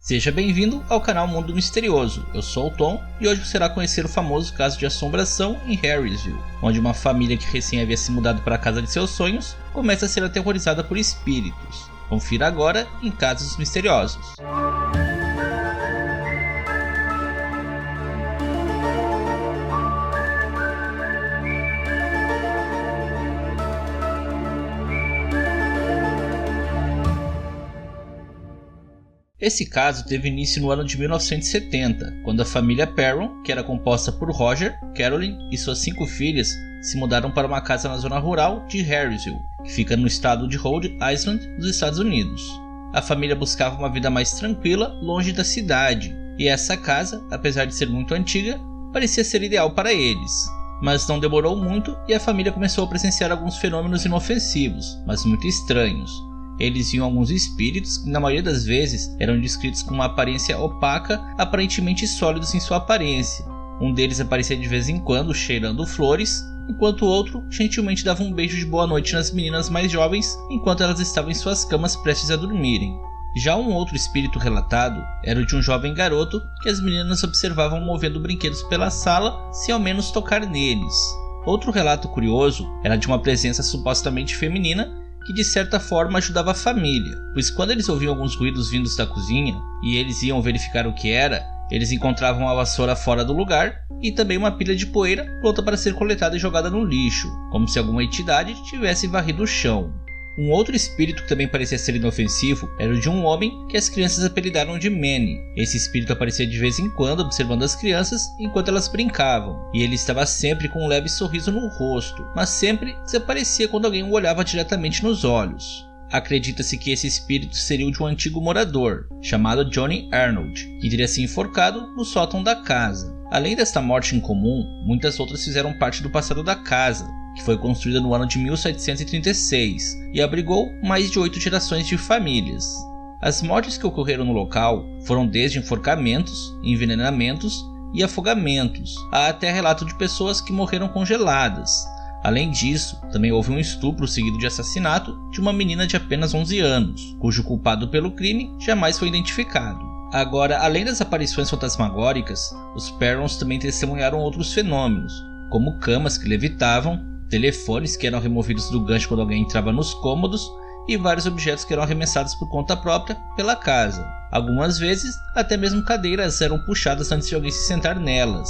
Seja bem-vindo ao canal Mundo Misterioso, eu sou o Tom e hoje você irá conhecer o famoso caso de assombração em Harrysville, onde uma família que recém havia se mudado para a casa de seus sonhos começa a ser aterrorizada por espíritos. Confira agora em Casos Misteriosos. Esse caso teve início no ano de 1970, quando a família Perron, que era composta por Roger, Carolyn e suas 5 filhas, se mudaram para uma casa na zona rural de Harrysville, que fica no estado de Rhode Island, dos Estados Unidos. A família buscava uma vida mais tranquila, longe da cidade, e essa casa, apesar de ser muito antiga, parecia ser ideal para eles. Mas não demorou muito e a família começou a presenciar alguns fenômenos inofensivos, mas muito estranhos. Eles viam alguns espíritos que na maioria das vezes eram descritos com uma aparência opaca, aparentemente sólidos em sua aparência. Um deles aparecia de vez em quando cheirando flores, enquanto o outro gentilmente dava um beijo de boa noite nas meninas mais jovens enquanto elas estavam em suas camas prestes a dormirem. Já um outro espírito relatado era o de um jovem garoto que as meninas observavam movendo brinquedos pela sala sem ao menos tocar neles. Outro relato curioso era de uma presença supostamente feminina que de certa forma ajudava a família, pois quando eles ouviam alguns ruídos vindos da cozinha e eles iam verificar o que era, eles encontravam a vassoura fora do lugar e também uma pilha de poeira pronta para ser coletada e jogada no lixo, como se alguma entidade tivesse varrido o chão. Um outro espírito que também parecia ser inofensivo era o de um homem que as crianças apelidaram de Manny. Esse espírito aparecia de vez em quando observando as crianças enquanto elas brincavam, e ele estava sempre com um leve sorriso no rosto, mas sempre desaparecia quando alguém o olhava diretamente nos olhos. Acredita-se que esse espírito seria o de um antigo morador, chamado Johnny Arnold, que teria se enforcado no sótão da casa. Além desta morte incomum, muitas outras fizeram parte do passado da casa, que foi construída no ano de 1736 e abrigou mais de 8 gerações de famílias. As mortes que ocorreram no local foram desde enforcamentos, envenenamentos e afogamentos, há até relato de pessoas que morreram congeladas. Além disso, também houve um estupro seguido de assassinato de uma menina de apenas 11 anos, cujo culpado pelo crime jamais foi identificado. Agora, além das aparições fantasmagóricas, os Perrons também testemunharam outros fenômenos, como camas que levitavam, telefones que eram removidos do gancho quando alguém entrava nos cômodos e vários objetos que eram arremessados por conta própria pela casa. Algumas vezes, até mesmo cadeiras eram puxadas antes de alguém se sentar nelas,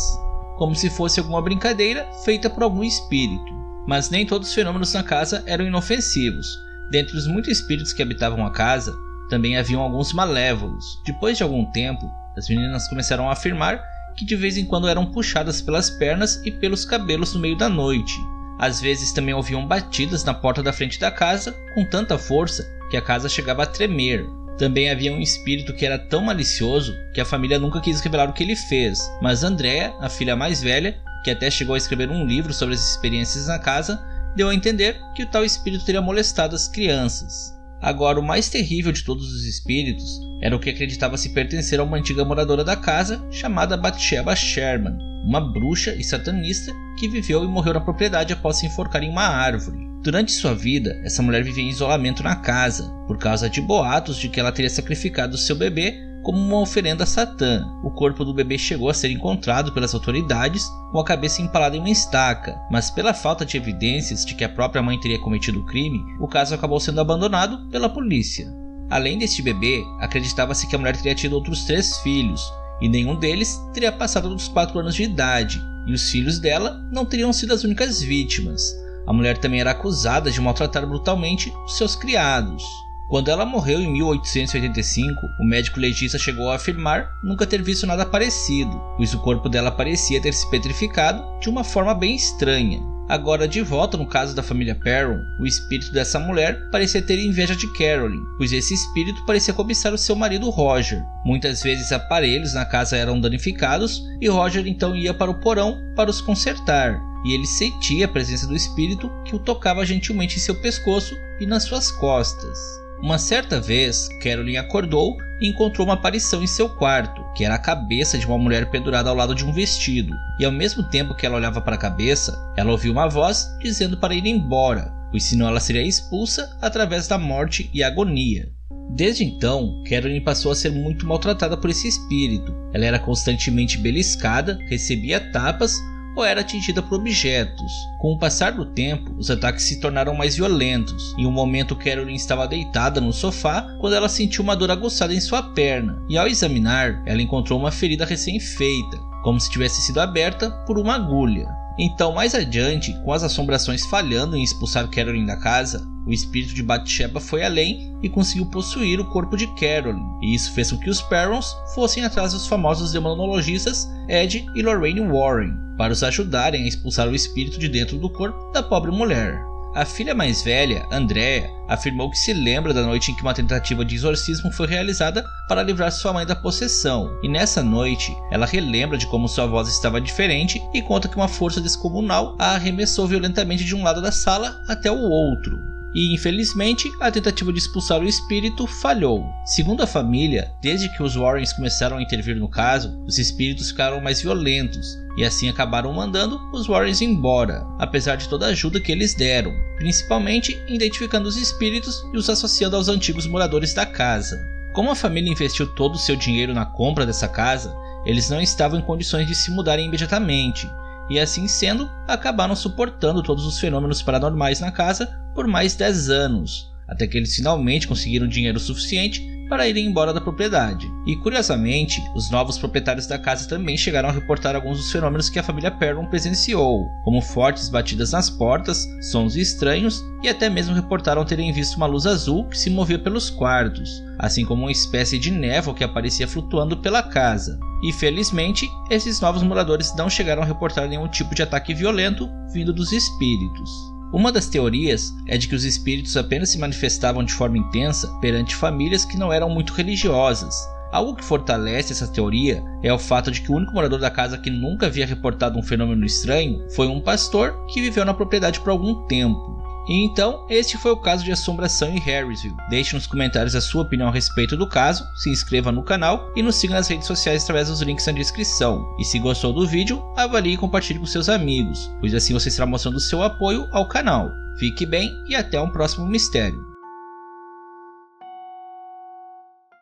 como se fosse alguma brincadeira feita por algum espírito. Mas nem todos os fenômenos na casa eram inofensivos. Dentre os muitos espíritos que habitavam a casa, também haviam alguns malévolos. Depois de algum tempo, as meninas começaram a afirmar que de vez em quando eram puxadas pelas pernas e pelos cabelos no meio da noite. Às vezes também ouviam batidas na porta da frente da casa com tanta força que a casa chegava a tremer. Também havia um espírito que era tão malicioso que a família nunca quis revelar o que ele fez, mas Andrea, a filha mais velha, que até chegou a escrever um livro sobre as experiências na casa, deu a entender que o tal espírito teria molestado as crianças. Agora, o mais terrível de todos os espíritos era o que acreditava-se pertencer a uma antiga moradora da casa chamada Bathsheba Sherman, uma bruxa e satanista que viveu e morreu na propriedade após se enforcar em uma árvore. Durante sua vida, essa mulher vivia em isolamento na casa, por causa de boatos de que ela teria sacrificado seu bebê como uma oferenda a Satã. O corpo do bebê chegou a ser encontrado pelas autoridades com a cabeça empalada em uma estaca, mas pela falta de evidências de que a própria mãe teria cometido o crime, o caso acabou sendo abandonado pela polícia. Além deste bebê, acreditava-se que a mulher teria tido outros 3 filhos, e nenhum deles teria passado dos 4 anos de idade, e os filhos dela não teriam sido as únicas vítimas. A mulher também era acusada de maltratar brutalmente os seus criados. Quando ela morreu em 1885, o médico legista chegou a afirmar nunca ter visto nada parecido, pois o corpo dela parecia ter se petrificado de uma forma bem estranha. Agora, de volta no caso da família Perron, o espírito dessa mulher parecia ter inveja de Carolyn, pois esse espírito parecia cobiçar o seu marido Roger. Muitas vezes aparelhos na casa eram danificados e Roger então ia para o porão para os consertar, e ele sentia a presença do espírito que o tocava gentilmente em seu pescoço e nas suas costas. Uma certa vez, Carolyn acordou e encontrou uma aparição em seu quarto, que era a cabeça de uma mulher pendurada ao lado de um vestido, e ao mesmo tempo que ela olhava para a cabeça, ela ouviu uma voz dizendo para ir embora, pois senão ela seria expulsa através da morte e agonia. Desde então, Carolyn passou a ser muito maltratada por esse espírito. Ela era constantemente beliscada, recebia tapas ou era atingida por objetos. Com o passar do tempo, os ataques se tornaram mais violentos. Em um momento, Carolyn estava deitada no sofá quando ela sentiu uma dor aguçada em sua perna, e ao examinar, ela encontrou uma ferida recém-feita, como se tivesse sido aberta por uma agulha. Então, mais adiante, com as assombrações falhando em expulsar Carolyn da casa, o espírito de Bathsheba foi além e conseguiu possuir o corpo de Carolyn, e isso fez com que os Perrons fossem atrás dos famosos demonologistas Ed e Lorraine Warren, para os ajudarem a expulsar o espírito de dentro do corpo da pobre mulher. A filha mais velha, Andrea, afirmou que se lembra da noite em que uma tentativa de exorcismo foi realizada para livrar sua mãe da possessão, e nessa noite ela relembra de como sua voz estava diferente e conta que uma força descomunal a arremessou violentamente de um lado da sala até o outro. E infelizmente a tentativa de expulsar o espírito falhou. Segundo a família, desde que os Warrens começaram a intervir no caso, os espíritos ficaram mais violentos e assim acabaram mandando os Warrens embora, apesar de toda a ajuda que eles deram, principalmente identificando os espíritos e os associando aos antigos moradores da casa. Como a família investiu todo o seu dinheiro na compra dessa casa, eles não estavam em condições de se mudarem imediatamente, e assim sendo, acabaram suportando todos os fenômenos paranormais na casa por mais 10 anos, até que eles finalmente conseguiram dinheiro suficiente para irem embora da propriedade. E curiosamente, os novos proprietários da casa também chegaram a reportar alguns dos fenômenos que a família Perron presenciou, como fortes batidas nas portas, sons estranhos e até mesmo reportaram terem visto uma luz azul que se movia pelos quartos, assim como uma espécie de névoa que aparecia flutuando pela casa. E felizmente, esses novos moradores não chegaram a reportar nenhum tipo de ataque violento vindo dos espíritos. Uma das teorias é de que os espíritos apenas se manifestavam de forma intensa perante famílias que não eram muito religiosas. Algo que fortalece essa teoria é o fato de que o único morador da casa que nunca havia reportado um fenômeno estranho foi um pastor que viveu na propriedade por algum tempo. E então, este foi o caso de assombração em Harrysville. Deixe nos comentários a sua opinião a respeito do caso, se inscreva no canal e nos siga nas redes sociais através dos links na descrição. E se gostou do vídeo, avalie e compartilhe com seus amigos, pois assim você estará mostrando seu apoio ao canal. Fique bem e até um próximo mistério.